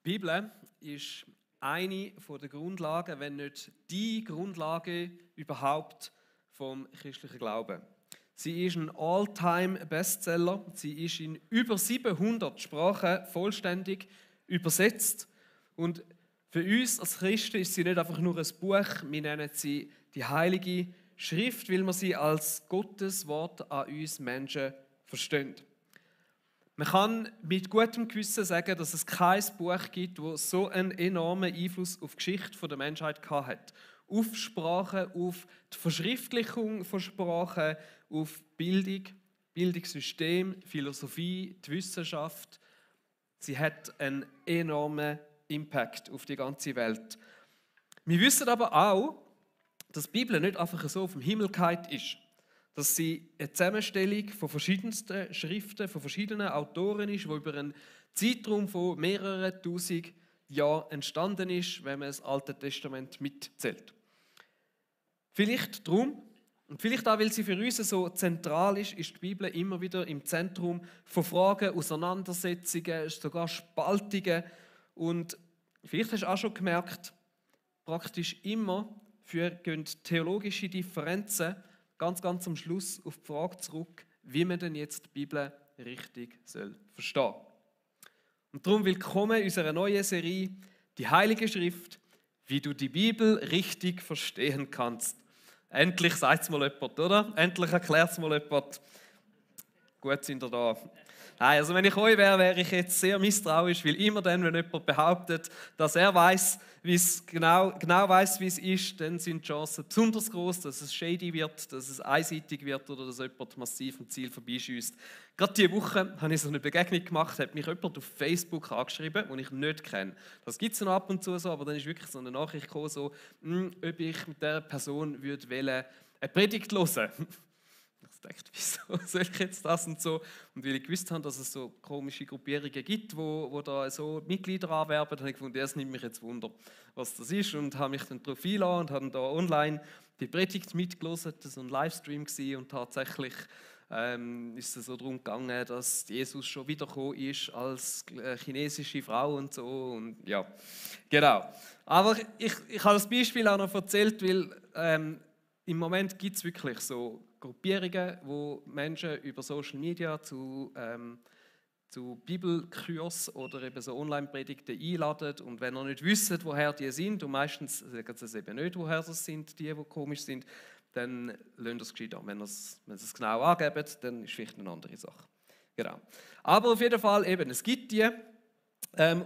Die Bibel ist eine der Grundlagen, wenn nicht die Grundlage überhaupt vom christlichen Glauben. Sie ist ein All-Time-Bestseller. Sie ist in über 700 Sprachen vollständig übersetzt. Und für uns als Christen ist sie nicht einfach nur ein Buch, wir nennen sie die Heilige Schrift, weil wir sie als Gottes Wort an uns Menschen verstehen. Man kann mit gutem Gewissen sagen, dass es kein Buch gibt, das so einen enormen Einfluss auf die Geschichte der Menschheit hat. Auf Sprache, auf die Verschriftlichung von Sprachen, auf Bildung, Bildungssystem, Philosophie, die Wissenschaft. Sie hat einen enormen Impact auf die ganze Welt. Wir wissen aber auch, dass die Bibel nicht einfach so auf dem Himmel gefallen ist. Dass sie eine Zusammenstellung von verschiedensten Schriften, von verschiedenen Autoren ist, die über einen Zeitraum von mehreren tausend Jahren entstanden ist, wenn man das Alte Testament mitzählt. Vielleicht darum, und vielleicht auch, weil sie für uns so zentral ist die Bibel immer wieder im Zentrum von Fragen, Auseinandersetzungen, sogar Spaltungen. Und vielleicht hast du auch schon gemerkt, praktisch immer gehen theologische Differenzen ganz am Schluss auf die Frage zurück, wie man denn jetzt die Bibel richtig verstehen soll. Und darum willkommen in unserer neuen Serie «Die Heilige Schrift, wie du die Bibel richtig verstehen kannst». Endlich sagt es mal jemand, oder? Endlich erklärt es mal jemand. Gut sind ihr da. Nein, also wenn ich euch wäre, wäre ich jetzt sehr misstrauisch, weil immer dann, wenn jemand behauptet, dass er weiß, wie es genau weiß, wie es ist, dann sind die Chancen besonders groß, dass es shady wird, dass es einseitig wird oder dass jemand massiv am Ziel vorbeischießt. Gerade diese Woche habe ich so eine Begegnung gemacht, hat mich jemand auf Facebook angeschrieben, den ich nicht kenne. Das gibt es noch ab und zu so, aber dann ist wirklich so eine Nachricht gekommen, so, ob ich mit dieser Person würde wollen, eine Predigt hören. Ich dachte, wieso soll ich jetzt das und so? Und weil ich gewusst habe, dass es so komische Gruppierungen gibt, wo da so Mitglieder anwerben, habe ich gefunden, das nimmt mich jetzt Wunder, was das ist. Und habe mich dann darauf eingeladen und habe da online die Predigt mitgelesen. Das war ein Livestream und tatsächlich ist es so darum gegangen, dass Jesus schon wiedergekommen ist als chinesische Frau und so. Und ja, genau. Aber ich habe das Beispiel auch noch erzählt, weil im Moment gibt es wirklich so Gruppierungen, wo Menschen über Social Media zu Bibelkursen oder eben so Online-Predigten einladen. Und wenn ihr nicht wisst, woher die sind, und meistens sagen sie es eben nicht, woher das sind, die komisch sind, dann lasst es gescheit an. Wenn sie es genau angeben, dann ist es vielleicht eine andere Sache. Genau. Aber auf jeden Fall eben, es gibt die.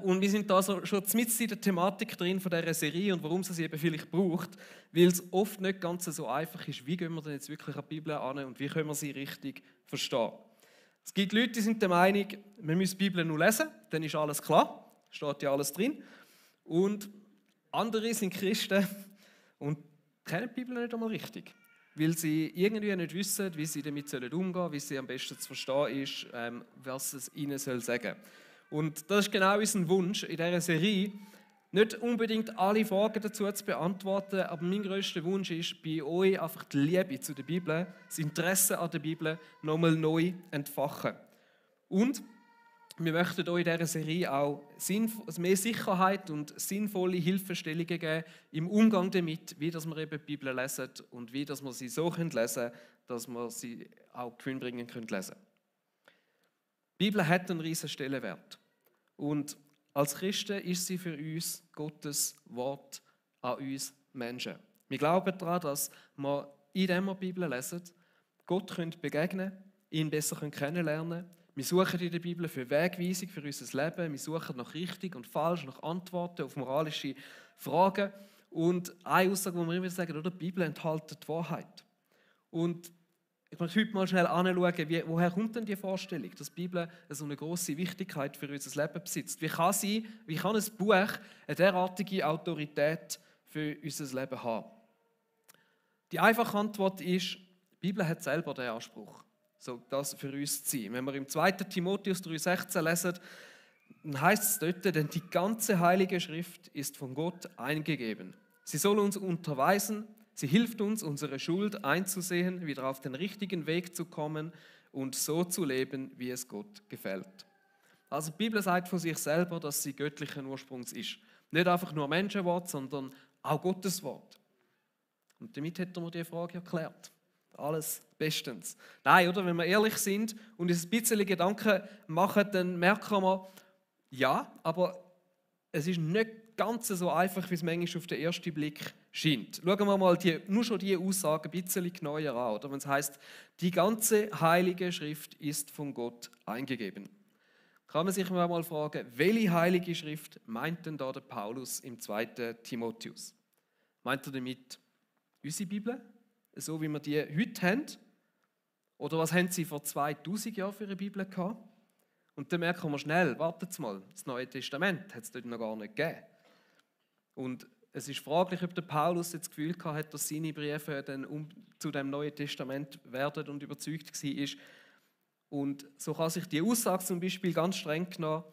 Und wir sind da schon mitten in der Thematik drin von dieser Serie und warum es sie eben vielleicht braucht, weil es oft nicht ganz so einfach ist, wie gehen wir denn jetzt wirklich an die Bibel an und wie können wir sie richtig verstehen. Es gibt Leute, die sind der Meinung, wir müssen die Bibel nur lesen, dann ist alles klar, steht ja alles drin. Und andere sind Christen und kennen die Bibel nicht einmal richtig, weil sie irgendwie nicht wissen, wie sie damit umgehen sollen, wie sie am besten zu verstehen ist, was es ihnen sagen soll. Und das ist genau unser Wunsch in dieser Serie, nicht unbedingt alle Fragen dazu zu beantworten, aber mein grösster Wunsch ist, bei euch einfach die Liebe zu der Bibel, das Interesse an der Bibel nochmal neu entfachen. Und wir möchten euch in dieser Serie auch mehr Sicherheit und sinnvolle Hilfestellungen geben im Umgang damit, wie dass wir eben die Bibel lesen und wie dass wir sie so lesen können, dass wir sie auch gewinnbringend lesen können. Die Bibel hat einen riesen Stellenwert. Und als Christen ist sie für uns Gottes Wort an uns Menschen. Wir glauben daran, dass wir, indem wir die Bibel lesen, Gott begegnen können, ihn besser kennenlernen können. Wir suchen in der Bibel für Wegweisung für unser Leben. Wir suchen nach richtig und falsch, nach Antworten auf moralische Fragen. Und eine Aussage, die wir immer sagen, oder? Die Bibel enthält die Wahrheit. Und ich möchte heute mal schnell anschauen, woher kommt denn die Vorstellung, dass die Bibel so eine grosse Wichtigkeit für unser Leben besitzt. Wie kann ein Buch eine derartige Autorität für unser Leben haben? Die einfache Antwort ist, die Bibel hat selber den Anspruch, so das für uns zu sein. Wenn wir im 2. Timotheus 3,16 lesen, dann heißt es dort, denn die ganze Heilige Schrift ist von Gott eingegeben. Sie soll uns unterweisen, sie hilft uns, unsere Schuld einzusehen, wieder auf den richtigen Weg zu kommen und so zu leben, wie es Gott gefällt. Also die Bibel sagt von sich selber, dass sie göttlichen Ursprungs ist. Nicht einfach nur Menschenwort, sondern auch Gottes Wort. Und damit hätten wir die Frage erklärt. Alles bestens. Nein, oder? Wenn wir ehrlich sind und uns ein bisschen Gedanken machen, dann merken wir, ja, aber es ist nicht ganz so einfach, wie es manchmal auf den ersten Blick scheint. Schauen wir mal nur schon diese Aussage ein bisschen genauer an. Oder? Wenn es heisst, die ganze Heilige Schrift ist von Gott eingegeben. Kann man sich mal fragen, welche Heilige Schrift meint denn da der Paulus im 2. Timotheus? Meint er damit unsere Bibel, so wie wir die heute haben? Oder was haben sie vor 2000 Jahren für eine Bibel gehabt? Und dann merken wir schnell, wartet mal, das Neue Testament hat es dort noch gar nicht gegeben. Und es ist fraglich, ob der Paulus jetzt das Gefühl hat, dass seine Briefe dann zu dem Neuen Testament werden und überzeugt war. Und so kann sich die Aussage zum Beispiel ganz streng genommen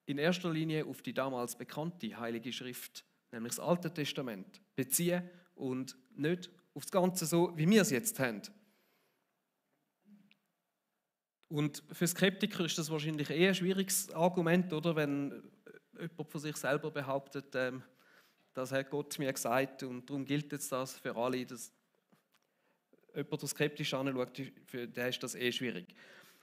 in erster Linie auf die damals bekannte Heilige Schrift, nämlich das Alte Testament, beziehen und nicht auf das Ganze so, wie wir es jetzt haben. Und für Skeptiker ist das wahrscheinlich eher ein schwieriges Argument, oder? Wenn jemand von sich selber behauptet, das hat Gott mir gesagt und darum gilt jetzt das für alle. Dass jemand, der skeptisch anschaut, für den ist das schwierig.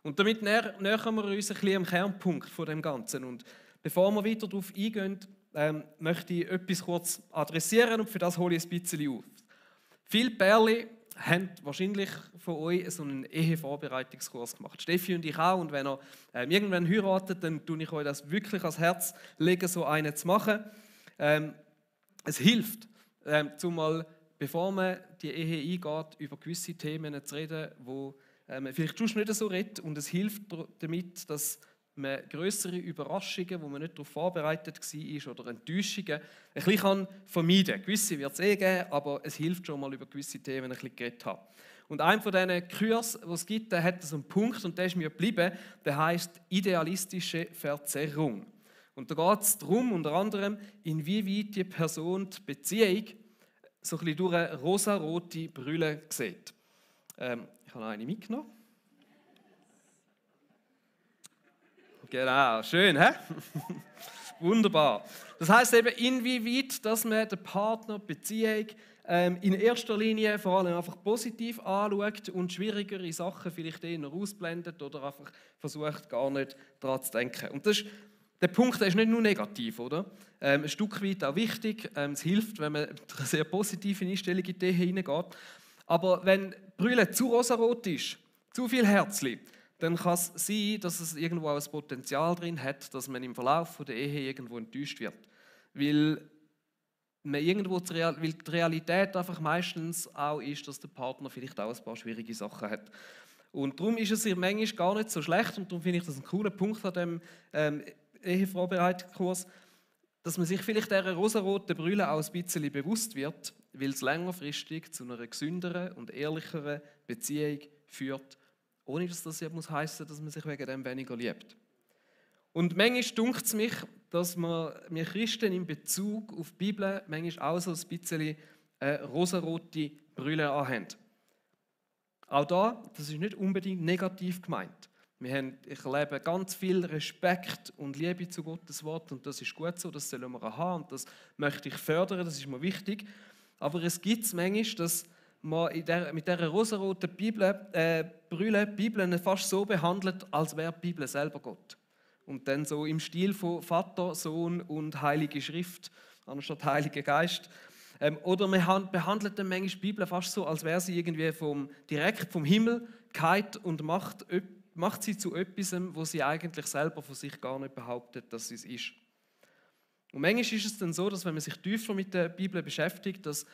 Und damit nähern wir uns ein bisschen am Kernpunkt von dem Ganzen. Und bevor wir weiter darauf eingehen, möchte ich etwas kurz adressieren und für das hole ich ein bisschen auf. Viele Pärchen haben wahrscheinlich von euch so einen Ehevorbereitungskurs gemacht. Steffi und ich auch. Und wenn ihr irgendwann heiratet, dann tue ich euch das wirklich ans Herz legen, so einen zu machen. Es hilft, zumal bevor man die Ehe eingeht, über gewisse Themen zu reden, wo man vielleicht sonst nicht so redet. Und es hilft damit, dass man grössere Überraschungen, wo man nicht darauf vorbereitet war, oder Enttäuschungen, ein bisschen vermeiden kann. Gewisse wird es geben, aber es hilft schon mal, über gewisse Themen ein bisschen geredet zu haben. Und einer von diesen Kursen, die es gibt, der hat so einen Punkt, und der ist mir geblieben, der heisst idealistische Verzerrung. Und da geht es darum, unter anderem, inwieweit die Person die Beziehung so ein bisschen durch eine rosarote Brille sieht. Ich habe eine mitgenommen. Genau, schön, hä? Wunderbar. Das heisst eben, inwieweit, dass man den Partner, die Beziehung in erster Linie vor allem einfach positiv anschaut und schwierigere Sachen vielleicht eher ausblendet oder einfach versucht, gar nicht daran zu denken. Und das ist, der Punkt der ist nicht nur negativ, oder? Ein Stück weit auch wichtig. Es hilft, wenn man mit einer sehr positiven Einstellung in die Ehe hineingeht. Aber wenn die Brille zu rosarot ist, zu viel Herzli, dann kann es sein, dass es irgendwo auch ein Potenzial drin hat, dass man im Verlauf der Ehe irgendwo enttäuscht wird. Weil die Realität einfach meistens auch ist, dass der Partner vielleicht auch ein paar schwierige Sachen hat. Und darum ist es manchmal gar nicht so schlecht, und darum finde ich das einen coolen Punkt an diesem Ehevorbereitungskurs, dass man sich vielleicht dieser rosaroten Brille auch ein bisschen bewusst wird, weil es längerfristig zu einer gesünderen und ehrlicheren Beziehung führt, ohne dass das ja muss heissen, dass man sich wegen dem weniger liebt. Und manchmal dunkt es mich, dass wir Christen in Bezug auf die Bibel manchmal auch so ein bisschen rosarote Brille anhaben. Auch das ist nicht unbedingt negativ gemeint. Ich erlebe ganz viel Respekt und Liebe zu Gottes Wort, und das ist gut so, das sollen wir haben und das möchte ich fördern, das ist mir wichtig. Aber es gibt es manchmal, dass man mit dieser rosaroten Brille die Bibel fast so behandelt, als wäre die Bibel selber Gott. Und dann so im Stil von Vater, Sohn und Heilige Schrift, anstatt Heiliger Geist. Oder man behandelt dann manchmal die Bibel fast so, als wäre sie irgendwie direkt vom Himmel gefallen und macht sie zu etwas, wo sie eigentlich selber von sich gar nicht behauptet, dass sie es ist. Und manchmal ist es dann so, dass wenn man sich tiefer mit der Bibel beschäftigt, dass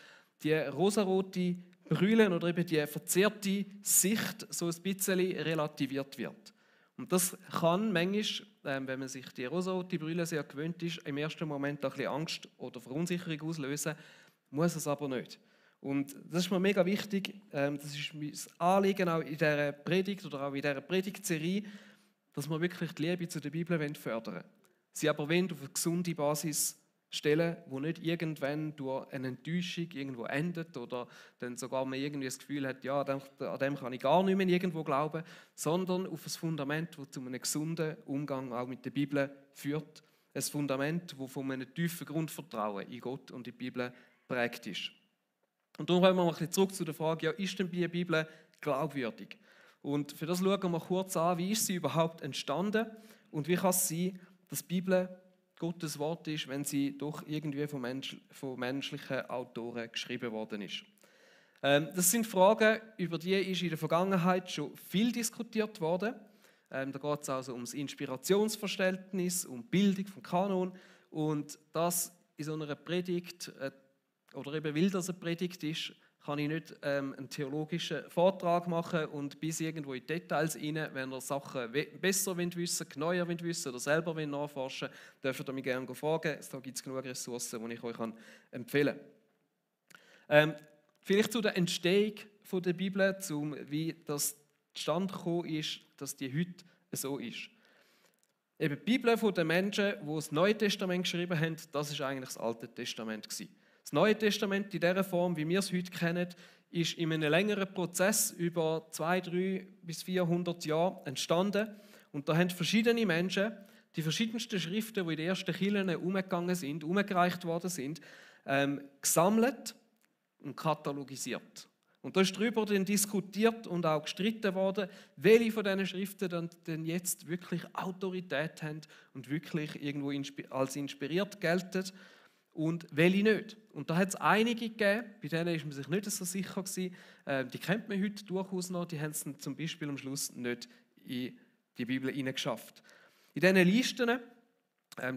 die rosarote Brille oder eben die verzerrte Sicht so ein bisschen relativiert wird. Und das kann manchmal, wenn man sich die rosarote Brille sehr gewöhnt ist, im ersten Moment ein bisschen Angst oder Verunsicherung auslösen, muss es aber nicht. Und das ist mir mega wichtig, das ist mein Anliegen auch in dieser Predigt oder auch in dieser Predigtserie, dass wir wirklich die Liebe zu der Bibel fördern wollen. Sie aber auf eine gesunde Basis stellen, wo nicht irgendwann durch eine Enttäuschung irgendwo endet oder dann sogar man irgendwie das Gefühl hat, ja, an dem kann ich gar nicht mehr irgendwo glauben, sondern auf ein Fundament, das zu einem gesunden Umgang auch mit der Bibel führt. Ein Fundament, das von einem tiefen Grundvertrauen in Gott und in die Bibel prägt ist. Und darum kommen wir mal ein bisschen zurück zu der Frage, ja, ist denn die Bibel glaubwürdig? Und für das schauen wir kurz an, wie ist sie überhaupt entstanden und wie kann es sein, dass die Bibel Gottes Wort ist, wenn sie doch irgendwie von menschlichen Autoren geschrieben worden ist. Das sind Fragen, über die ist in der Vergangenheit schon viel diskutiert worden. Da geht es also um das Inspirationsverständnis, um die Bildung vom Kanon und das in so einer Predigt, oder eben weil das eine Predigt ist, kann ich nicht einen theologischen Vortrag machen und bis irgendwo in die Details rein, wenn ihr Sachen besser wissen, genauer wissen oder selber nachforschen wollt, dürft ihr mich gerne fragen. Da gibt es genug Ressourcen, die ich euch empfehlen kann. Vielleicht zu der Entstehung der Bibel, wie das zustande gekommen ist, dass die heute so ist. Eben die Bibel der Menschen, die das Neue Testament geschrieben haben, das war eigentlich das Alte Testament gewesen. Das Neue Testament in dieser Form, wie wir es heute kennen, ist in einem längeren Prozess über 200, 300 bis 400 Jahre entstanden. Und da haben verschiedene Menschen die verschiedensten Schriften, die in den ersten Kirchen umgereicht worden sind, gesammelt und katalogisiert. Und da ist darüber dann diskutiert und auch gestritten worden, welche von diesen Schriften dann jetzt wirklich Autorität haben und wirklich irgendwo als inspiriert gelten und welche nicht. Und da hat es einige gegeben, bei denen ist man sich nicht so sicher gewesen. Die kennt man heute durchaus noch, die haben es zum Beispiel am Schluss nicht in die Bibel hineingeschafft. In diesen Listen,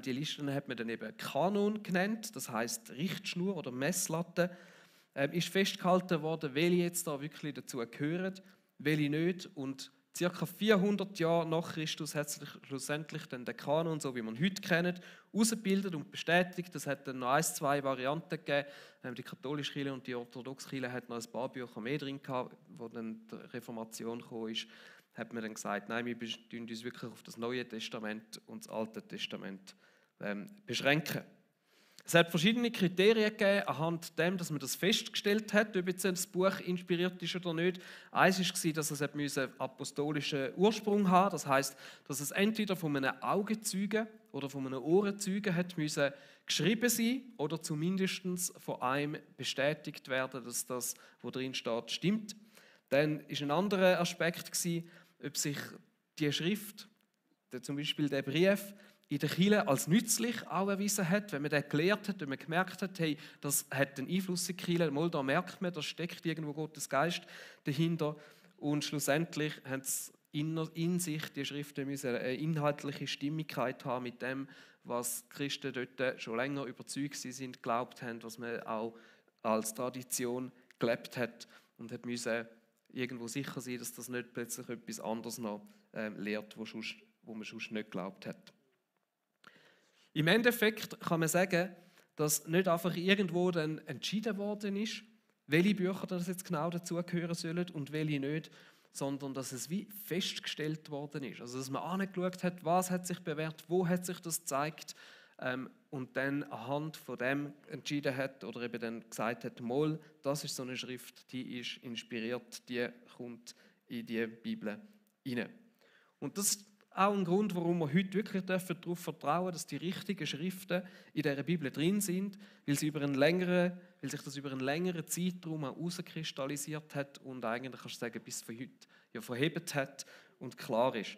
die Listen hat man dann eben Kanon genannt, das heisst Richtschnur oder Messlatte, ist festgehalten worden, welche jetzt da wirklich dazu gehören, welche nicht. Und ca. 400 Jahre nach Christus hat sich schlussendlich dann der Kanon, so wie man heute kennt, ausgebildet und bestätigt. Es hat dann noch 2 Varianten gegeben. Die katholische Kirche und die orthodoxe Kirche hatten noch ein paar Bücher mehr drin gehabt, wo dann die Reformation gekommen ist. Hat man dann gesagt, nein, wir beschränken uns wirklich auf das Neue Testament und das Alte Testament beschränken. Es hat verschiedene Kriterien gegeben, anhand dem, dass man das festgestellt hat, ob jetzt das Buch inspiriert ist oder nicht. Eins war, dass es einen apostolischen Ursprung haben, das heisst, dass es entweder von einem Augenzeugen oder von einem Ohrenzeugen hat müssen geschrieben sein oder zumindest von einem bestätigt werden, dass das, was drin steht, stimmt. Dann war ein anderer Aspekt, ob sich die Schrift, zum Beispiel der Brief, in der Kirche als nützlich auch erwiesen hat, wenn man den gelehrt hat, wenn man gemerkt hat, hey, das hat einen Einfluss in die Kirche, mal da merkt man, da steckt irgendwo Gottes Geist dahinter und schlussendlich haben es in sich die Schriften müssen eine inhaltliche Stimmigkeit haben mit dem, was die Christen dort schon länger überzeugt sind, geglaubt haben, was man auch als Tradition gelebt hat und hat müssen irgendwo sicher sein, dass das nicht plötzlich etwas anderes noch lehrt, wo man sonst nicht geglaubt hat. Im Endeffekt kann man sagen, dass nicht einfach irgendwo dann entschieden worden ist, welche Bücher das jetzt genau dazugehören sollen und welche nicht, sondern dass es wie festgestellt worden ist. Also dass man angeschaut hat, was hat sich bewährt, wo hat sich das gezeigt und dann anhand von dem entschieden hat oder eben dann gesagt hat, mal, das ist so eine Schrift, die ist inspiriert, die kommt in die Bibel hinein. Und das ist auch ein Grund, warum wir heute wirklich darauf vertrauen dürfen, dass die richtigen Schriften in dieser Bibel drin sind, weil sich das über einen längeren Zeitraum herauskristallisiert hat und eigentlich, kannst du sagen, bis von heute ja verhebt hat und klar ist.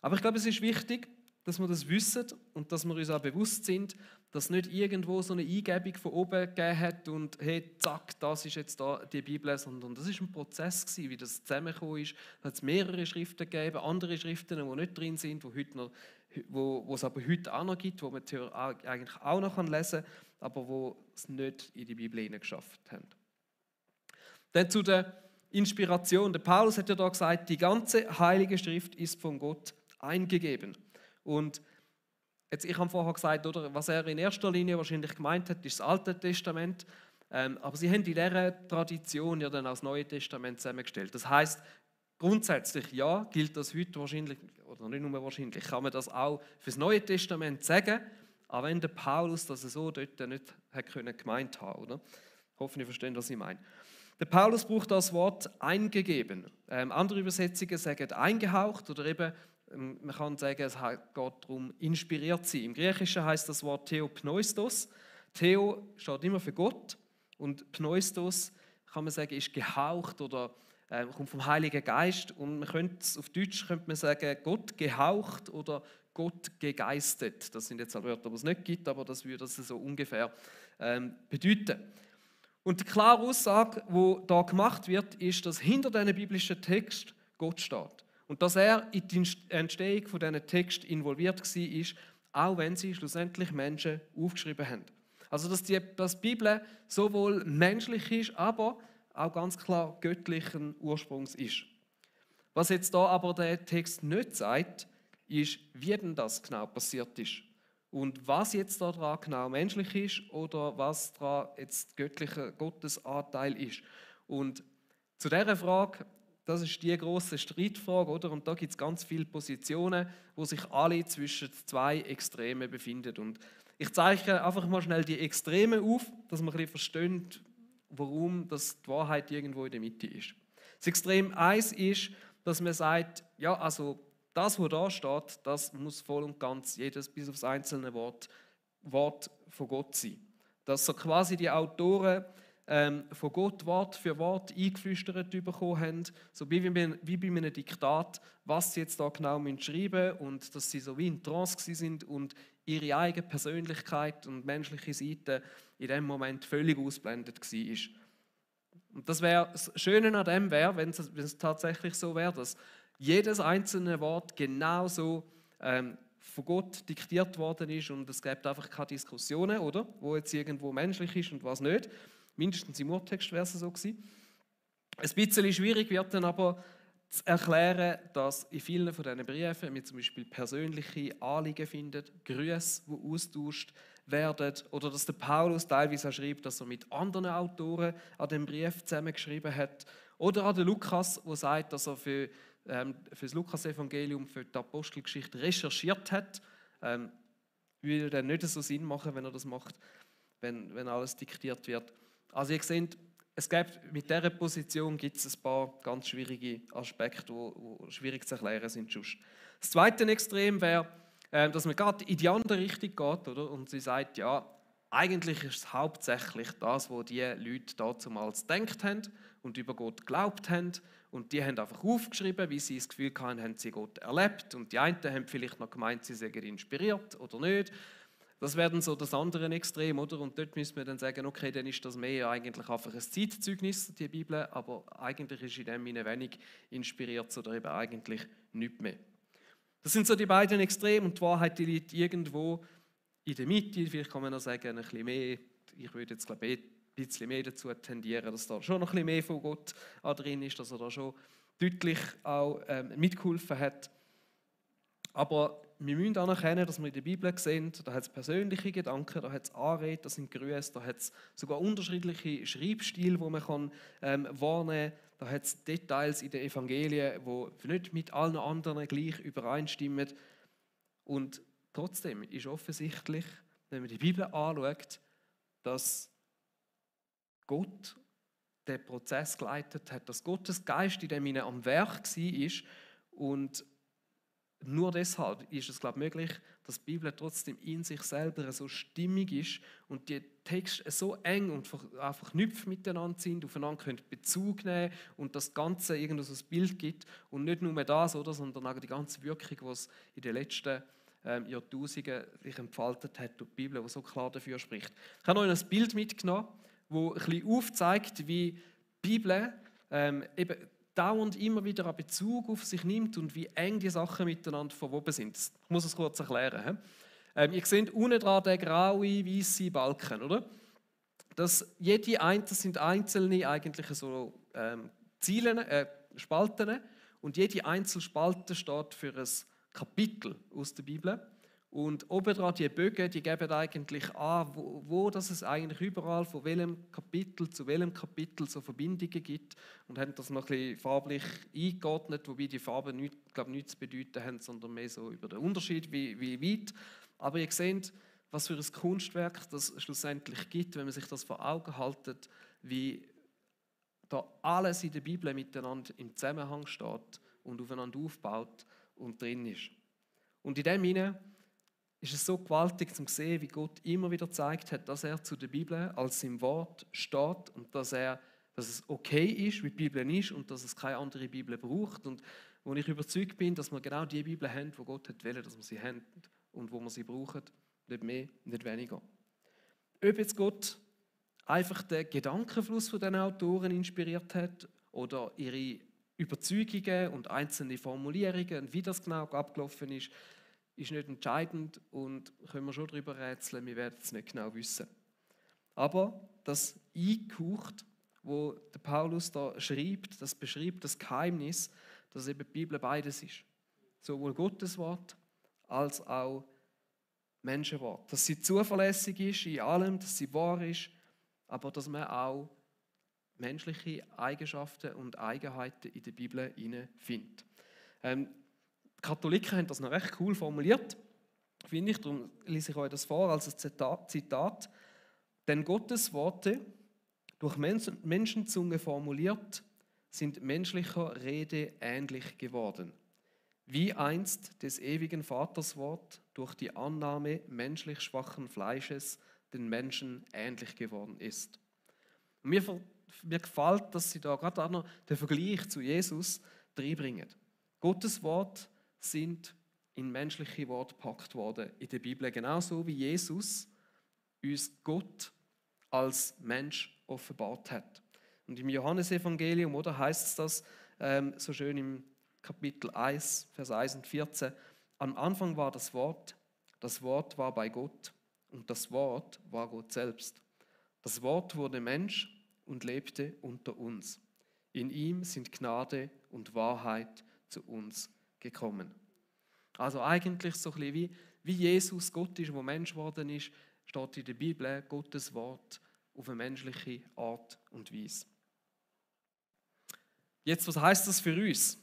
Aber ich glaube, es ist wichtig, dass wir das wissen und dass wir uns auch bewusst sind, dass nicht irgendwo so eine Eingebung von oben gegeben hat und hey, zack, das ist jetzt da die Bibel, sondern das ist ein Prozess gewesen, wie das zusammengekommen ist. Da hat es mehrere Schriften gegeben, andere Schriften, die nicht drin sind, wo es aber heute auch noch gibt, wo man eigentlich auch noch lesen kann, aber wo es nicht in die Bibel hineingeschafft haben. Dann zu der Inspiration. Der Paulus hat ja da gesagt, die ganze Heilige Schrift ist von Gott eingegeben. Und jetzt, ich habe vorher gesagt, oder, was er in erster Linie wahrscheinlich gemeint hat, ist das Alte Testament. Aber sie haben in dieser Tradition ja dann auch das Neue Testament zusammengestellt. Das heisst, grundsätzlich ja, gilt das heute wahrscheinlich, oder nicht nur wahrscheinlich, kann man das auch für das Neue Testament sagen, auch wenn der Paulus das so dort nicht gemeint haben, oder? Ich hoffe, ihr versteht, was ich meine. Der Paulus braucht das Wort eingegeben. Andere Übersetzungen sagen eingehaucht oder eben, man kann sagen, es geht darum, inspiriert zu sein. Im Griechischen heißt das Wort Theopneustos. Theo steht immer für Gott und Pneustos, kann man sagen, ist gehaucht oder kommt vom Heiligen Geist. Und man könnte auf Deutsch könnte man sagen, Gott gehaucht oder Gott gegeistet. Das sind jetzt halt Wörter, die es nicht gibt, aber das würde das so ungefähr bedeuten. Und die klare Aussage, die da gemacht wird, ist, dass hinter diesen biblischen Text Gott steht. Und dass er in die Entstehung von diesen Text involviert war, auch wenn sie schlussendlich Menschen aufgeschrieben haben. Also dass die Bibel sowohl menschlich ist, aber auch ganz klar göttlichen Ursprungs ist. Was jetzt da aber der Text nicht sagt, ist, wie denn das genau passiert ist. Und was jetzt daran genau menschlich ist oder was daran jetzt göttlicher Gottesanteil ist. Und zu dieser Frage, das ist die grosse Streitfrage, oder? Und da gibt es ganz viele Positionen, wo sich alle zwischen zwei Extremen befinden. Und ich zeige einfach mal schnell die Extreme auf, dass man ein bisschen versteht, warum das die Wahrheit irgendwo in der Mitte ist. Das Extrem 1 ist, dass man sagt, ja, also das, was da steht, das muss voll und ganz jedes bis aufs einzelne Wort von Gott sein. Dass so quasi die Autoren von Gott Wort für Wort eingeflüstert bekommen haben, so wie bei einem Diktat, was sie jetzt da genau schreiben müssen und dass sie so wie in Trance sind und ihre eigene Persönlichkeit und menschliche Seite in dem Moment völlig ausblendet war. Und das Schöne an dem wäre, wenn es tatsächlich so wäre, dass jedes einzelne Wort genauso von Gott diktiert worden ist und es gibt einfach keine Diskussionen, oder? Wo jetzt irgendwo menschlich ist und was nicht. Mindestens im Urtext wäre es so gewesen. Ein bisschen schwierig wird dann aber zu erklären, dass in vielen von diesen Briefen wir zum Beispiel persönliche Anliegen finden, Grüße, die austauscht werden, oder dass der Paulus teilweise auch schreibt, dass er mit anderen Autoren an dem Brief zusammengeschrieben hat, oder an den Lukas, der sagt, dass er für das Lukas-Evangelium, für die Apostelgeschichte recherchiert hat. Würde dann nicht so Sinn machen, wenn er das macht, wenn alles diktiert wird. Also ihr seht, mit dieser Position gibt es ein paar ganz schwierige Aspekte, die schwierig zu erklären sind. Das zweite Extrem wäre, dass man gerade in die andere Richtung geht, oder? Und sie sagt, ja, eigentlich ist es hauptsächlich das, was die Leute damals gedacht haben und über Gott geglaubt haben. Und die haben einfach aufgeschrieben, wie sie das Gefühl hatten, haben sie Gott erlebt. Und die einen haben vielleicht noch gemeint, sie seien inspiriert oder nicht. Das wäre dann so das andere Extrem, oder? Und dort müssen wir dann sagen, okay, dann ist das mehr eigentlich einfach ein Zeitzeugnis, die Bibel, aber eigentlich ist in dem Sinne wenig inspiriert oder eben eigentlich nichts mehr. Das sind so die beiden Extreme und die Wahrheit, die liegt irgendwo in der Mitte. Vielleicht kann man noch sagen, ein bisschen mehr. Ich würde jetzt glaube ich ein bisschen mehr dazu tendieren, dass da schon noch ein bisschen mehr von Gott drin ist, dass er da schon deutlich auch mitgeholfen hat. Aber wir müssen anerkennen, dass wir in der Bibel sehen, da hat es persönliche Gedanken, da hat es Anrede, da sind Grüße, da hat es sogar unterschiedliche Schreibstile, die man wahrnehmen kann. Da hat es Details in den Evangelien, die nicht mit allen anderen gleich übereinstimmen. Und trotzdem ist offensichtlich, wenn man die Bibel anschaut, dass Gott den Prozess geleitet hat, dass Gottes Geist in dem am Werk war und nur deshalb ist es, glaube ich, möglich, dass die Bibel trotzdem in sich selber so stimmig ist und die Texte so eng und auch verknüpft miteinander sind, aufeinander können Bezug nehmen und das Ganze irgendwie so ein Bild gibt und nicht nur das, oder, sondern auch die ganze Wirkung, die es in den letzten Jahrtausenden sich entfaltet hat durch die Bibel, die so klar dafür spricht. Ich habe noch ein Bild mitgenommen, das ein bisschen aufzeigt, wie die Bibel eben dauernd immer wieder einen Bezug auf sich nimmt und wie eng die Sachen miteinander verwoben sind. Ich muss es kurz erklären. Ihr seht unten dran den grauen, weißen Balken, oder? Das sind einzelne eigentlich so Spalten und jede einzelne Spalte steht für ein Kapitel aus der Bibel. Und oben dran die Bögen, die geben eigentlich an, wo das es eigentlich überall von welchem Kapitel zu welchem Kapitel so Verbindungen gibt und haben das noch ein bisschen farblich eingeordnet, wobei die Farben nichts zu bedeuten haben, sondern mehr so über den Unterschied, wie weit. Aber ihr seht, was für ein Kunstwerk das schlussendlich gibt, wenn man sich das vor Augen hält, wie da alles in der Bibel miteinander im Zusammenhang steht und aufeinander aufbaut und drin ist. Und in dem Sinne ist es so gewaltig zu sehen, wie Gott immer wieder gezeigt hat, dass er zu der Bibel als sein Wort steht und dass es okay ist, wie die Bibel ist und dass es keine andere Bibel braucht. Und wo ich überzeugt bin, dass wir genau die Bibel haben, wo Gott wollte, dass wir sie haben und wo wir sie brauchen, nicht mehr, nicht weniger. Ob jetzt Gott einfach den Gedankenfluss von den Autoren inspiriert hat oder ihre Überzeugungen und einzelne Formulierungen und wie das genau abgelaufen ist nicht entscheidend und können wir schon darüber rätseln, wir werden es nicht genau wissen. Aber das eingehaucht, wo der Paulus da schreibt, das beschreibt das Geheimnis, dass eben die Bibel beides ist. Sowohl Gottes Wort als auch Menschenwort. Dass sie zuverlässig ist in allem, dass sie wahr ist, aber dass man auch menschliche Eigenschaften und Eigenheiten in der Bibel findet. Die Katholiken haben das noch recht cool formuliert, finde ich, darum lese ich euch das vor als ein Zitat. Denn Gottes Worte, durch Menschenzunge formuliert, sind menschlicher Rede ähnlich geworden, wie einst des ewigen Vaters Wort durch die Annahme menschlich schwachen Fleisches den Menschen ähnlich geworden ist. Und mir gefällt, dass sie da gerade auch noch den Vergleich zu Jesus reinbringen. Gottes Wort sind in menschliche Worte gepackt worden in der Bibel, genauso wie Jesus uns Gott als Mensch offenbart hat. Und im Johannesevangelium heißt es das so schön im Kapitel 1, Vers 1 und 14. Am Anfang war das Wort war bei Gott und das Wort war Gott selbst. Das Wort wurde Mensch und lebte unter uns. In ihm sind Gnade und Wahrheit zu uns gekommen. Also eigentlich so ein bisschen wie Jesus Gott ist, der Mensch geworden ist, steht in der Bibel Gottes Wort auf eine menschliche Art und Weise. Jetzt, was heisst das für uns?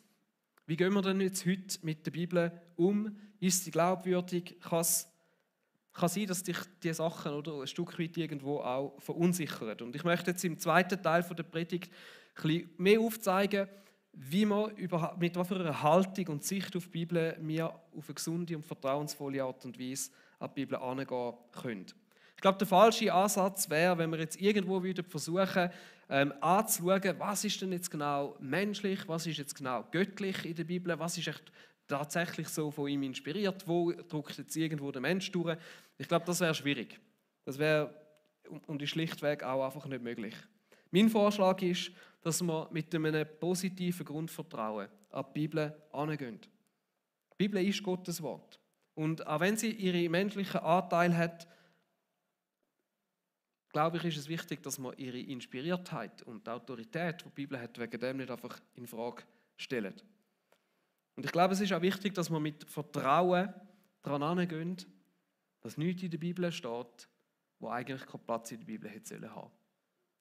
Wie gehen wir denn jetzt heute mit der Bibel um? Ist sie glaubwürdig? Kann sein, dass dich diese Sachen oder ein Stück weit irgendwo auch verunsichern. Und ich möchte jetzt im zweiten Teil der Predigt ein bisschen mehr aufzeigen, wie wir mit was für einer Haltung und Sicht auf die Bibel wir auf eine gesunde und vertrauensvolle Art und Weise an die Bibel herangehen können. Ich glaube, der falsche Ansatz wäre, wenn wir jetzt irgendwo versuchen anzuschauen, was ist denn jetzt genau menschlich, was ist jetzt genau göttlich in der Bibel, was ist echt tatsächlich so von ihm inspiriert, wo drückt jetzt irgendwo der Mensch durch. Ich glaube, das wäre schwierig. Das wäre und ist schlichtweg auch einfach nicht möglich. Mein Vorschlag ist, dass wir mit einem positiven Grundvertrauen an die Bibel herangehen. Die Bibel ist Gottes Wort. Und auch wenn sie ihre menschlichen Anteile hat, glaube ich, ist es wichtig, dass man ihre Inspiriertheit und die Autorität, die die Bibel hat, wegen dem nicht einfach in Frage stellen. Und ich glaube, es ist auch wichtig, dass wir mit Vertrauen daran herangehen, dass nichts in der Bibel steht, wo eigentlich keinen Platz in der Bibel hätte haben sollen.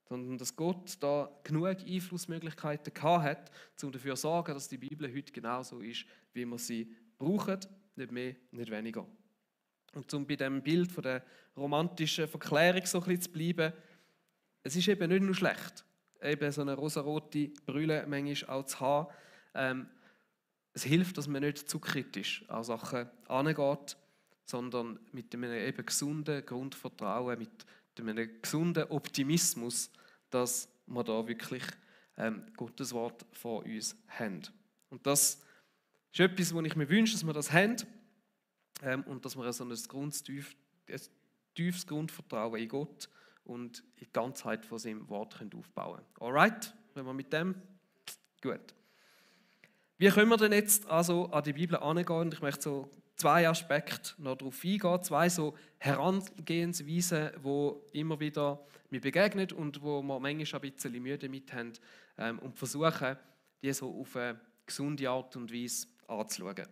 Sondern dass Gott da genug Einflussmöglichkeiten gehabt hat, um dafür zu sorgen, dass die Bibel heute genauso ist, wie wir sie brauchen, nicht mehr, nicht weniger. Und um bei dem Bild von der romantischen Verklärung so ein bisschen zu bleiben, es ist eben nicht nur schlecht, eben so eine rosarote Brille manchmal auch zu haben. Es hilft, dass man nicht zu kritisch an Sachen angeht, sondern mit einem eben gesunden Grundvertrauen, mit einem gesunden Optimismus, dass wir da wirklich Gottes Wort vor uns haben. Und das ist etwas, was ich mir wünsche, dass wir das haben und dass wir so ein tiefes Grundvertrauen in Gott und in die Ganzheit von seinem Wort aufbauen können. Alright? Wenn wir mit dem? Gut. Wie können wir denn jetzt also an die Bibel herangehen? Ich möchte so 2 Aspekte noch darauf eingehen, 2 so Herangehensweisen, die immer wieder mir begegnen und wo wir manchmal ein bisschen Mühe mit haben und versuchen, die so auf eine gesunde Art und Weise anzuschauen.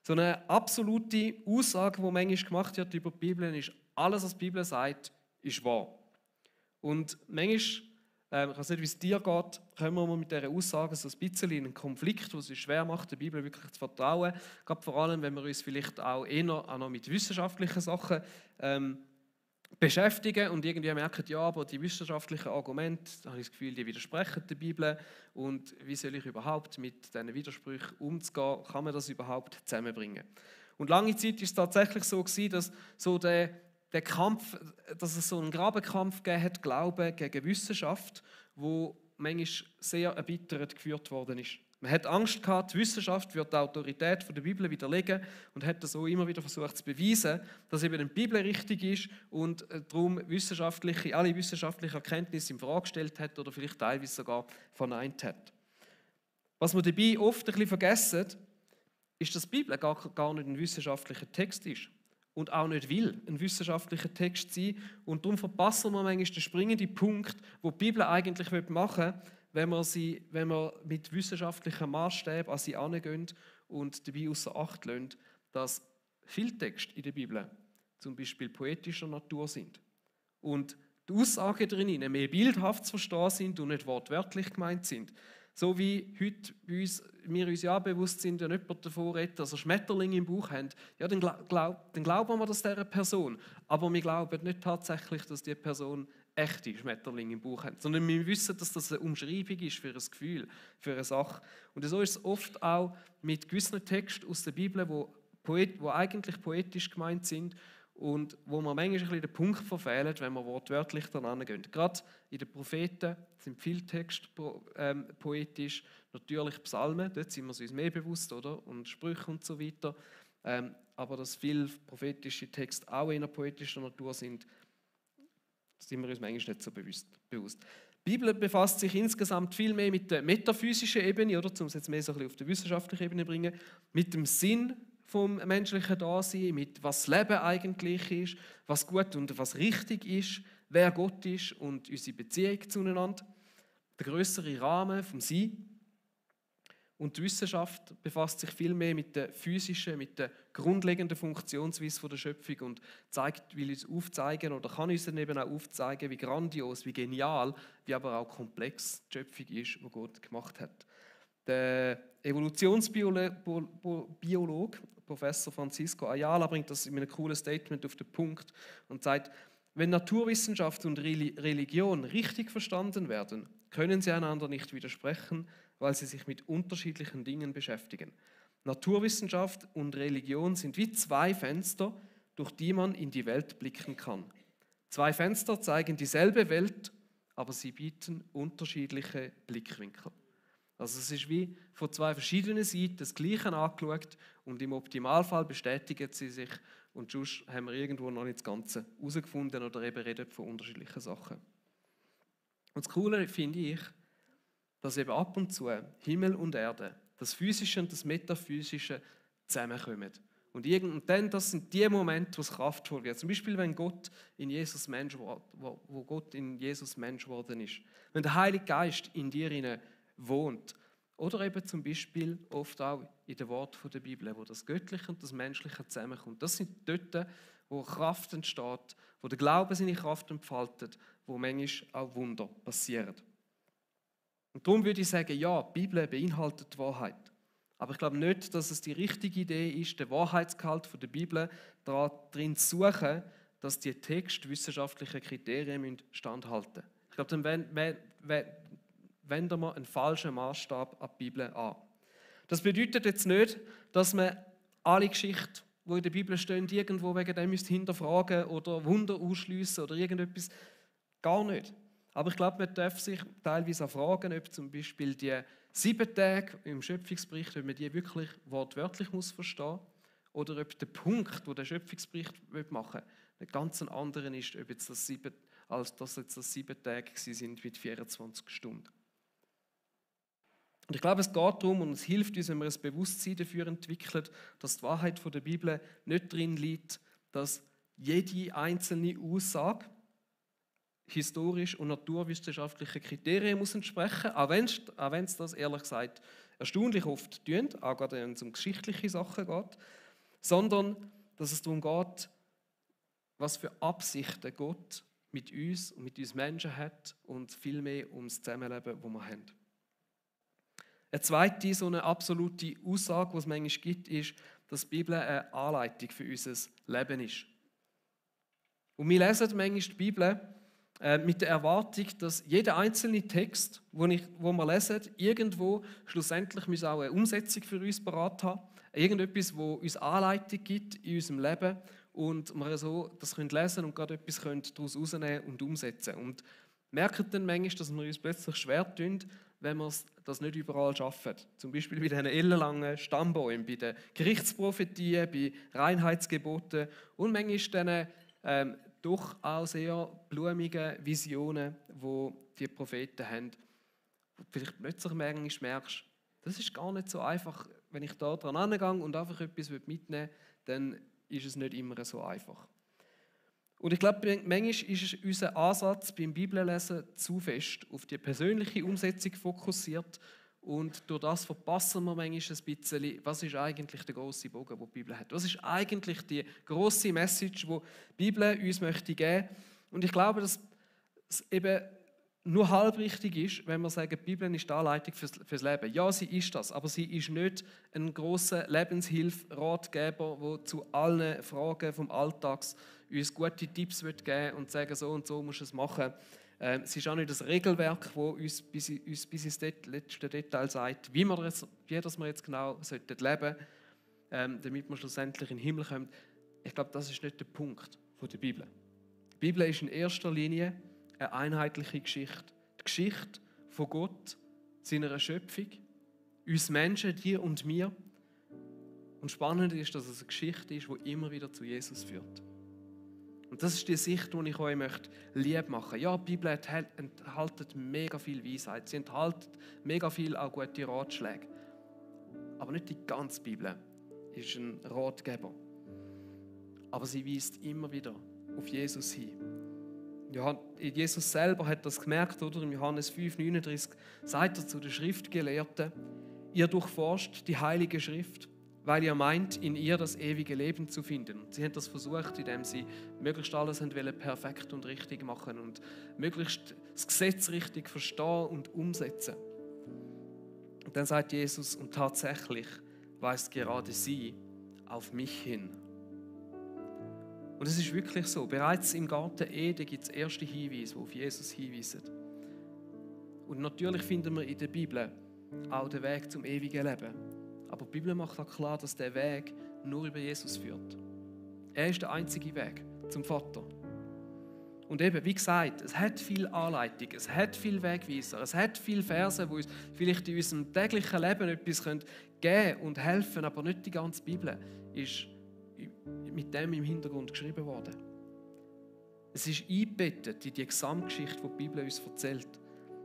So eine absolute Aussage, die manchmal gemacht wird über die Bibel, ist, alles, was die Bibel sagt, ist wahr. Und manchmal Ich weiß nicht, wie es dir geht, kommen wir mit dieser Aussage so ein bisschen in einen Konflikt, wo es uns schwer macht, der Bibel wirklich zu vertrauen. Gerade vor allem, wenn wir uns vielleicht auch eher auch noch mit wissenschaftlichen Sachen beschäftigen und irgendwie merken, ja, aber die wissenschaftlichen Argumente, da habe ich das Gefühl, die widersprechen der Bibel. Und wie soll ich überhaupt mit diesen Widersprüchen umgehen? Kann man das überhaupt zusammenbringen? Und lange Zeit war es tatsächlich so gewesen, dass so der Kampf, dass es so einen Grabenkampf gegeben hat, Glauben gegen Wissenschaft, wo manchmal sehr erbittert geführt worden ist. Man hat Angst gehabt, die Wissenschaft wird die Autorität der Bibel widerlegen und hat das so immer wieder versucht zu beweisen, dass eben die Bibel richtig ist und darum alle wissenschaftlichen Erkenntnisse in Frage gestellt hat oder vielleicht teilweise sogar verneint hat. Was wir dabei oft ein bisschen vergessen, ist, dass die Bibel gar nicht ein wissenschaftlicher Text ist und auch nicht will ein wissenschaftlicher Text sein. Und darum verpassen wir manchmal den springenden Punkt, wo die Bibel eigentlich machen will, wenn wir mit wissenschaftlichen Maßstäben an sie herangehen und dabei außer Acht lassen, dass viele Texte in der Bibel zum Beispiel poetischer Natur sind und die Aussagen darin mehr bildhaft zu verstehen sind und nicht wortwörtlich gemeint sind. So wie heute wir uns ja bewusst sind, wenn jemand davor redet, dass er Schmetterlinge im Bauch hat, ja, dann glauben wir das dieser Person. Aber wir glauben nicht tatsächlich, dass die Person echte Schmetterlinge im Bauch hat, sondern wir wissen, dass das eine Umschreibung ist für ein Gefühl, für eine Sache. Und so ist es oft auch mit gewissen Texten aus der Bibel, die eigentlich poetisch gemeint sind und wo man manchmal ein bisschen den Punkt verfehlen, wenn man wortwörtlich daran geht. Gerade in den Propheten sind viele Texte poetisch, natürlich Psalmen, dort sind wir uns mehr bewusst, oder? Und Sprüche und so weiter. Aber dass viele prophetische Texte auch eher poetischer Natur sind wir uns manchmal nicht so bewusst. Die Bibel befasst sich insgesamt viel mehr mit der metaphysischen Ebene, oder, um es jetzt mehr so ein bisschen auf die wissenschaftliche Ebene zu bringen, mit dem Sinn vom menschlichen Dasein, mit was das Leben eigentlich ist, was gut und was richtig ist, wer Gott ist und unsere Beziehung zueinander, der größere Rahmen vom Sein. Und die Wissenschaft befasst sich viel mehr mit der physischen, mit der grundlegenden Funktionsweise der Schöpfung und will uns aufzeigen oder kann uns dann eben auch aufzeigen, wie grandios, wie genial, wie aber auch komplex die Schöpfung ist, die Gott gemacht hat. Der Evolutionsbiologe Professor Francisco Ayala bringt das in einem coolen Statement auf den Punkt und sagt, wenn Naturwissenschaft und Religion richtig verstanden werden, können sie einander nicht widersprechen, weil sie sich mit unterschiedlichen Dingen beschäftigen. Naturwissenschaft und Religion sind wie zwei Fenster, durch die man in die Welt blicken kann. Zwei Fenster zeigen dieselbe Welt, aber sie bieten unterschiedliche Blickwinkel. Also es ist wie von zwei verschiedenen Seiten das Gleiche angeschaut und im Optimalfall bestätigen sie sich und sonst haben wir irgendwo noch nicht das Ganze herausgefunden oder eben reden von unterschiedlichen Sachen. Und das Coole finde ich, dass eben ab und zu Himmel und Erde, das Physische und das Metaphysische zusammenkommen. Und dann, das sind die Momente, wo es kraftvoll wird. Zum Beispiel, wenn Gott in Jesus Mensch wo Gott in Jesus Mensch geworden ist. Wenn der Heilige Geist in dir wohnt. Oder eben zum Beispiel oft auch in den Worten der Bibel, wo das Göttliche und das Menschliche zusammenkommt. Das sind dort, wo Kraft entsteht, wo der Glaube seine Kraft entfaltet, wo manchmal auch Wunder passieren. Und darum würde ich sagen, ja, die Bibel beinhaltet die Wahrheit. Aber ich glaube nicht, dass es die richtige Idee ist, den Wahrheitsgehalt der Bibel darin zu suchen, dass die textwissenschaftlichen Kriterien standhalten müssen. Ich glaube, dann wenden wir einen falschen Maßstab an die Bibel an. Das bedeutet jetzt nicht, dass man alle Geschichten, die in der Bibel stehen, irgendwo wegen dem hinterfragen oder Wunder ausschliessen oder irgendetwas. Gar nicht. Aber ich glaube, man darf sich teilweise auch fragen, ob zum Beispiel die 7 Tage im Schöpfungsbericht, ob man die wirklich wortwörtlich muss verstehen muss, oder ob der Punkt, wo der Schöpfungsbericht machen will, ein ganz anderer ist, ob jetzt das 7 Tage sind mit 24 Stunden. Und ich glaube, es geht darum und es hilft uns, wenn wir ein Bewusstsein dafür entwickeln, dass die Wahrheit der Bibel nicht darin liegt, dass jede einzelne Aussage historisch und naturwissenschaftliche Kriterien muss entsprechen, auch wenn es das ehrlich gesagt erstaunlich oft tun, auch gerade wenn es um geschichtliche Sachen geht, sondern dass es darum geht, was für Absichten Gott mit uns und mit uns Menschen hat und viel mehr ums Zusammenleben, das wir haben. Eine zweite, so eine absolute Aussage, die es manchmal gibt, ist, dass die Bibel eine Anleitung für unser Leben ist. Und wir lesen manchmal die Bibel mit der Erwartung, dass jeder einzelne Text, den wir lesen, irgendwo schlussendlich auch eine Umsetzung für uns parat haben. Irgendetwas, das uns Anleitung gibt in unserem Leben und wir so das lesen können und gerade etwas daraus herausnehmen und umsetzen. Und merken dann manchmal, dass wir uns plötzlich schwer tun, wenn wir das nicht überall schaffen. Zum Beispiel bei diesen ellenlangen Stammbäumen, bei den Gerichtsprophetien, bei Reinheitsgeboten und manchmal dann doch auch sehr blumige Visionen, die die Propheten haben. Vielleicht plötzlich merkst, das ist gar nicht so einfach. Wenn ich da dran angehe und einfach etwas mitnehmen will, dann ist es nicht immer so einfach. Und ich glaube, manchmal ist unser Ansatz beim Bibellesen zu fest auf die persönliche Umsetzung fokussiert und durch das verpassen wir manchmal ein bisschen, was ist eigentlich der grosse Bogen, den die Bibel hat. Was ist eigentlich die grosse Message, die die Bibel uns möchte geben? Und ich glaube, dass es eben nur halb richtig ist, wenn wir sagen, die Bibel ist die Anleitung fürs Leben. Ja, sie ist das, aber sie ist nicht ein grosser Lebenshilfe-Ratgeber, der zu allen Fragen vom Alltags uns gute Tipps geben will und sagen, so und so musst du es machen. Es ist auch nicht das Regelwerk, das uns bis ins letzte Detail sagt, wie wir jetzt genau leben sollten, damit wir schlussendlich in den Himmel kommen. Ich glaube, das ist nicht der Punkt der Bibel. Die Bibel ist in erster Linie eine einheitliche Geschichte. Die Geschichte von Gott, seiner Schöpfung, uns Menschen, dir und mir. Und spannend ist, dass es eine Geschichte ist, die immer wieder zu Jesus führt. Und das ist die Sicht, die ich euch lieb machen möchte. Ja, die Bibel enthält mega viel Weisheit. Sie enthält mega viel auch gute Ratschläge. Aber nicht die ganze Bibel ist ein Ratgeber. Aber sie weist immer wieder auf Jesus hin. Jesus selber hat das gemerkt, oder? In Johannes 5,39 sagt er zu den Schriftgelehrten: Ihr durchforscht die Heilige Schrift, weil ihr meint, in ihr das ewige Leben zu finden. Und sie haben das versucht, indem sie möglichst alles perfekt und richtig machen und möglichst das Gesetz richtig verstehen und umsetzen. Und dann sagt Jesus, und tatsächlich weist gerade sie auf mich hin. Und es ist wirklich so, bereits im Garten Eden gibt es erste Hinweise, die auf Jesus hinweisen. Und natürlich finden wir in der Bibel auch den Weg zum ewigen Leben. Aber die Bibel macht auch klar, dass der Weg nur über Jesus führt. Er ist der einzige Weg zum Vater. Und eben, wie gesagt, es hat viel Anleitung, es hat viel Wegweiser, es hat viele Verse, die uns vielleicht in unserem täglichen Leben etwas geben und helfen, aber nicht die ganze Bibel ist mit dem im Hintergrund geschrieben worden. Es ist eingebettet in die Gesamtgeschichte, die die Bibel uns erzählt.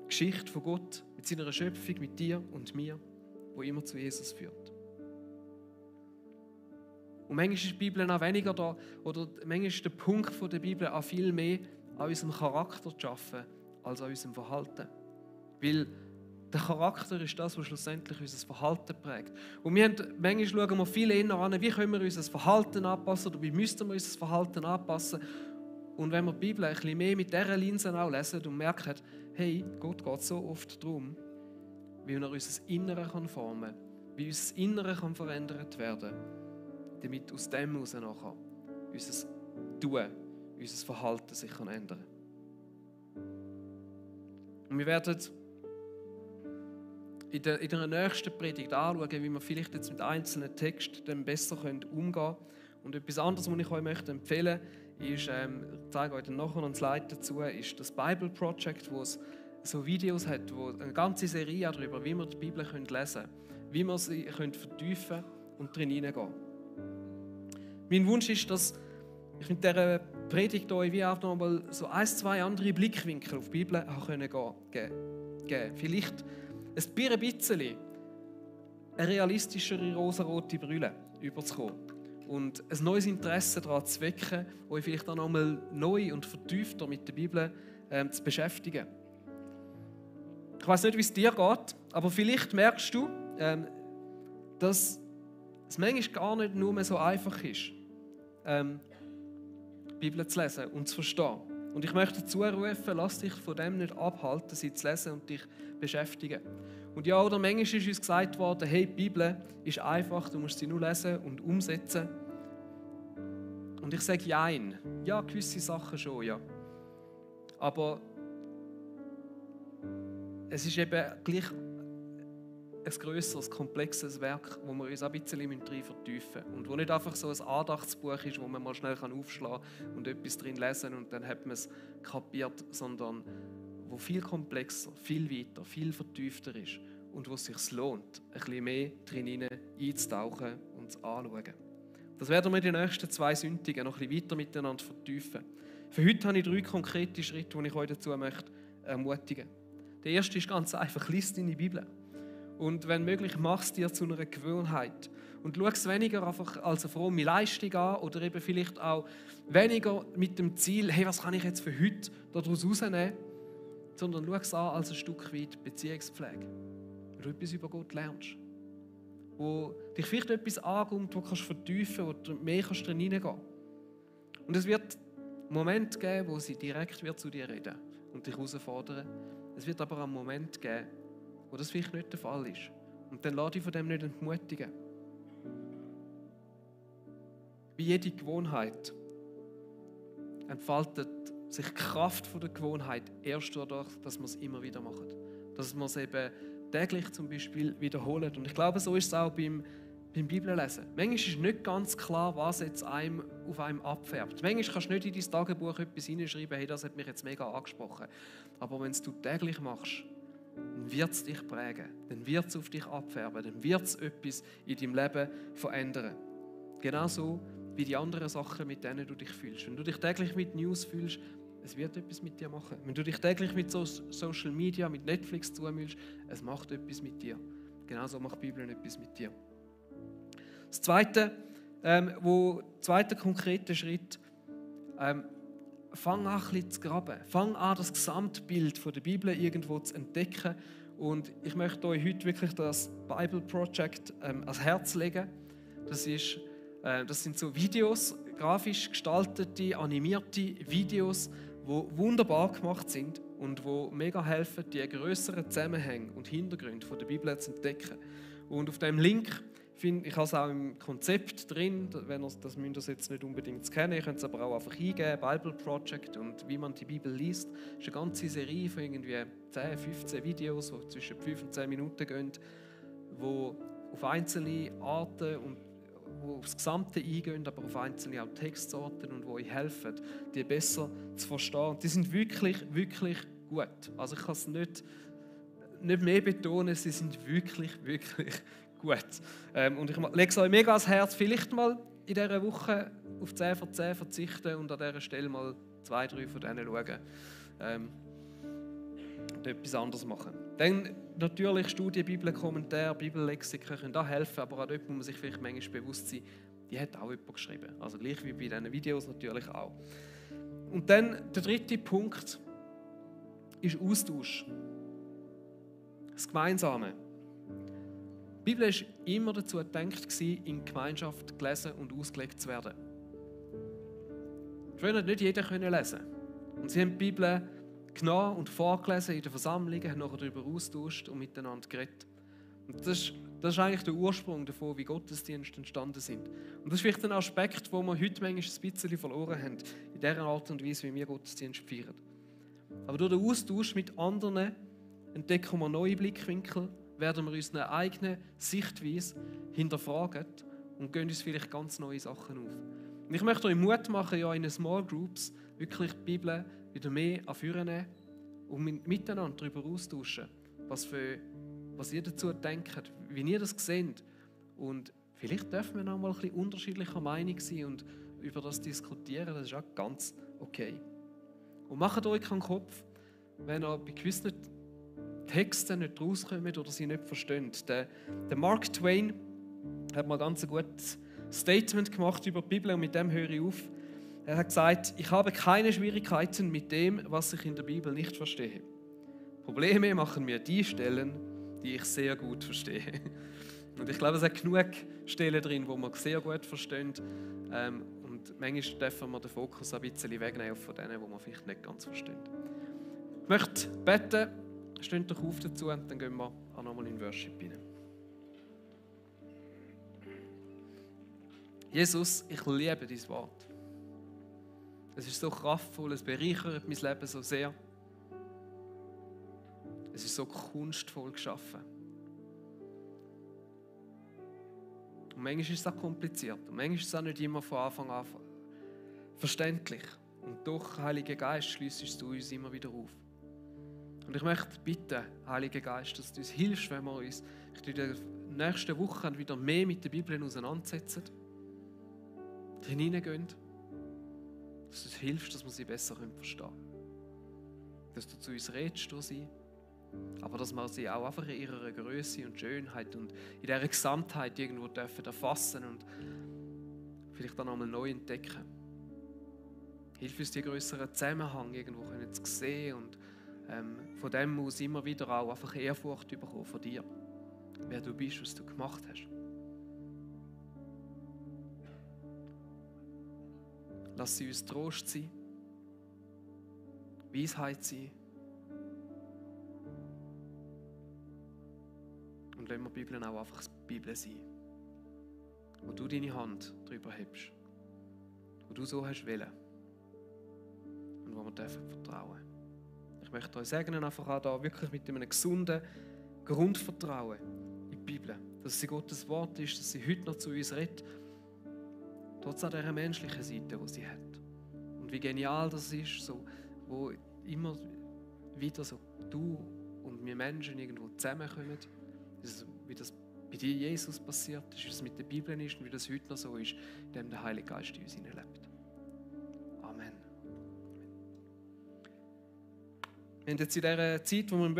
Die Geschichte von Gott mit seiner Schöpfung, mit dir und mir, die immer zu Jesus führt. Und manchmal ist die Bibel auch weniger da, oder manchmal ist der Punkt der Bibel auch viel mehr an unserem Charakter zu arbeiten, als an unserem Verhalten. Weil der Charakter ist das, was schlussendlich unser Verhalten prägt. Und manchmal schauen wir viel eher an, wie können wir unser Verhalten anpassen oder wie müssten wir unser Verhalten anpassen. Und wenn wir die Bibel ein bisschen mehr mit dieser Linse auch lesen und merken, hey, Gott geht so oft darum, wie er unser Innere formen kann, wie unser Innere verändert werden kann, damit aus dem heraus nachher unser Tun, unser Verhalten sich ändern kann. Und wir werden in der nächsten Predigt anschauen, wie wir vielleicht jetzt mit einzelnen Texten besser umgehen können. Und etwas anderes, was ich euch empfehlen möchte, ist, ich zeige euch dann nachher noch ein Slide dazu, ist das Bible Project, wo es so Videos hat, wo eine ganze Serie darüber, wie wir die Bibel lesen können, wie wir sie vertiefen und drin hineingehen. Mein Wunsch ist, dass ich mit dieser Predigt euch wie auch noch mal so 1-2 andere Blickwinkel auf die Bibel geben können. Vielleicht ein bisschen eine realistischere rosarote Brille überzukommen und ein neues Interesse daran zu wecken, euch vielleicht auch noch mal neu und vertiefter mit der Bibel zu beschäftigen. Ich weiß nicht, wie es dir geht, aber vielleicht merkst du, dass es manchmal gar nicht nur mehr so einfach ist, die Bibel zu lesen und zu verstehen. Und ich möchte dazu rufen, lass dich von dem nicht abhalten, sie zu lesen und dich beschäftigen. Und ja, oder manchmal ist uns gesagt worden, hey, die Bibel ist einfach, du musst sie nur lesen und umsetzen. Und ich sage jein. Ja, gewisse Sachen schon, ja. Aber es ist eben gleich ein grösseres, komplexes Werk, wo wir uns ein bisschen drin vertiefen müssen. Und wo nicht einfach so ein Andachtsbuch ist, wo man mal schnell aufschlagen kann und etwas drin lesen und dann hat man es kapiert, sondern wo viel komplexer, viel weiter, viel vertiefter ist und wo es sich lohnt, ein bisschen mehr drin einzutauchen und zu anschauen. Das werden wir in den nächsten 2 Sündigen noch ein bisschen weiter miteinander vertiefen. Für heute habe ich 3 konkrete Schritte, die ich euch dazu möchte ermutigen. Der erste ist ganz einfach, lies deine Bibel. Und wenn möglich, mach es dir zu einer Gewohnheit. Und schau es weniger einfach als eine fromme Leistung an oder eben vielleicht auch weniger mit dem Ziel, hey, was kann ich jetzt für heute daraus rausnehmen, sondern schau es an als ein Stück weit Beziehungspflege. Wo du etwas über Gott lernst. Wo dich vielleicht etwas ankommt, wo du vertiefen kannst, wo du mehr drin hineingehen kannst. Und es wird Momente geben, wo sie direkt wird zu dir reden und dich herausfordern. Es wird aber einen Moment geben, wo das vielleicht nicht der Fall ist. Und dann lass dich von dem nicht entmutigen. Wie jede Gewohnheit entfaltet sich die Kraft der Gewohnheit erst dadurch, dass wir es immer wieder machen. Dass wir es eben täglich zum Beispiel wiederholen. Und ich glaube, so ist es auch beim Bibellesen. Manchmal ist nicht ganz klar, was jetzt auf einem abfärbt. Manchmal kannst du nicht in dein Tagebuch etwas hineinschreiben, hey, das hat mich jetzt mega angesprochen. Aber wenn du es täglich machst, dann wird es dich prägen, dann wird es auf dich abfärben, dann wird es etwas in deinem Leben verändern. Genauso wie die anderen Sachen, mit denen du dich fühlst. Wenn du dich täglich mit News fühlst, es wird etwas mit dir machen. Wenn du dich täglich mit Social Media, mit Netflix zumüllst, es macht etwas mit dir. Genauso macht die Bibel etwas mit dir. Das zweite konkrete Schritt, fang an, ein bisschen zu graben. Fang an, das Gesamtbild von der Bibel irgendwo zu entdecken. Und ich möchte euch heute wirklich das Bible Project ans Herz legen. Das sind so Videos, grafisch gestaltete, animierte Videos, die wunderbar gemacht sind und die mega helfen, die grösseren Zusammenhänge und Hintergründe von der Bibel zu entdecken. Und auf dem Link ich habe es auch im Konzept drin, das müsst ihr jetzt nicht unbedingt kennen, ihr könnt es aber auch einfach eingeben, Bible Project und wie man die Bibel liest. Das ist eine ganze Serie von irgendwie 10, 15 Videos, die zwischen 5 und 10 Minuten gehen, die auf einzelne Arten und wo aufs Gesamte eingehen, aber auf einzelne auch Textsorten und die euch helfen, die besser zu verstehen. Und die sind wirklich, wirklich gut. Also ich kann es nicht mehr betonen, sie sind wirklich, wirklich gut. Und ich lege es euch mega ans Herz, vielleicht mal in dieser Woche auf 10 von 10 verzichten und an dieser Stelle mal 2, 3 von denen schauen. Und etwas anderes machen. Dann natürlich Studien, Bibel, Kommentare, Bibellexika können da helfen, aber auch dort muss man sich vielleicht manchmal bewusst sein, die hat auch jemand geschrieben. Also gleich wie bei diesen Videos natürlich auch. Und dann der dritte Punkt ist Austausch. Das Gemeinsame. Die Bibel war immer dazu gedacht, in Gemeinschaft gelesen und ausgelegt zu werden. Früher konnte nicht jeder lesen. Und sie haben die Bibel genommen und vorgelesen in den Versammlungen, haben nachher darüber austauscht und miteinander geredet. Und das ist eigentlich der Ursprung davon, wie Gottesdienste entstanden sind. Und das ist vielleicht ein Aspekt, den wir heute manchmal ein bisschen verloren haben, in dieser Art und Weise, wie wir Gottesdienst feiern. Aber durch den Austausch mit anderen entdecken wir neue Blickwinkel, werden wir unsere eigene Sichtweise hinterfragen und gehen uns vielleicht ganz neue Sachen auf. Und ich möchte euch Mut machen, ja in den Small Groups wirklich die Bibel wieder mehr anführen und miteinander darüber austauschen, was ihr dazu denkt, wie ihr das seht. Und vielleicht dürfen wir auch mal ein bisschen unterschiedlicher Meinung sein und über das diskutieren, das ist auch ganz okay. Und macht euch keinen Kopf, wenn ihr bei gewissen Texten nicht rauskommen oder sie nicht verstehen. Der Mark Twain hat mal ganz ein gutes Statement gemacht über die Bibel und mit dem höre ich auf. Er hat gesagt, ich habe keine Schwierigkeiten mit dem, was ich in der Bibel nicht verstehe. Probleme machen mir die Stellen, die ich sehr gut verstehe. Und ich glaube, es hat genug Stellen drin, wo man sehr gut versteht. Und Und manchmal dürfen wir den Fokus ein bisschen wegnehmen von denen, die wir vielleicht nicht ganz verstehen. Ich möchte beten, steht doch auf dazu und dann gehen wir auch nochmal in Worship rein. Jesus, ich liebe dein Wort. Es ist so kraftvoll, es bereichert mein Leben so sehr. Es ist so kunstvoll geschaffen. Und manchmal ist es auch kompliziert. Und manchmal ist es auch nicht immer von Anfang an verständlich. Und doch, Heiliger Geist, schliessest du uns immer wieder auf. Und ich möchte bitten, Heiliger Geist, dass du uns hilfst, wenn wir uns in den nächsten Wochen wieder mehr mit der Bibel auseinandersetzen, hineingehen, dass du uns hilfst, dass wir sie besser verstehen können. Dass du zu uns redest durch sie, aber dass wir sie auch einfach in ihrer Größe und Schönheit und in dieser Gesamtheit irgendwo dürfen erfassen und vielleicht dann einmal neu entdecken. Hilf uns, die größeren Zusammenhang irgendwo zu sehen und von dem aus immer wieder auch einfach Ehrfurcht bekommen von dir, wer du bist, was du gemacht hast. Lass sie uns Trost sein, Weisheit sein und lass wir die Bibel auch einfach die Bibel sein, wo du deine Hand drüber hebst, wo du so hast wollen und wo wir dürfen vertrauen. Ich möchte euch segnen, einfach auch da wirklich mit einem gesunden Grundvertrauen in die Bibel, dass sie Gottes Wort ist, dass sie heute noch zu uns redet, trotz an dieser menschlichen Seite, die sie hat. Und wie genial das ist, so, wo immer wieder so du und wir Menschen irgendwo zusammenkommen, wie das bei dir, Jesus, passiert ist, wie das mit der Bibel ist und wie das heute noch so ist, indem der Heilige Geist in uns hineinlebt. Amen. Wir haben jetzt in dieser Zeit, wo wir im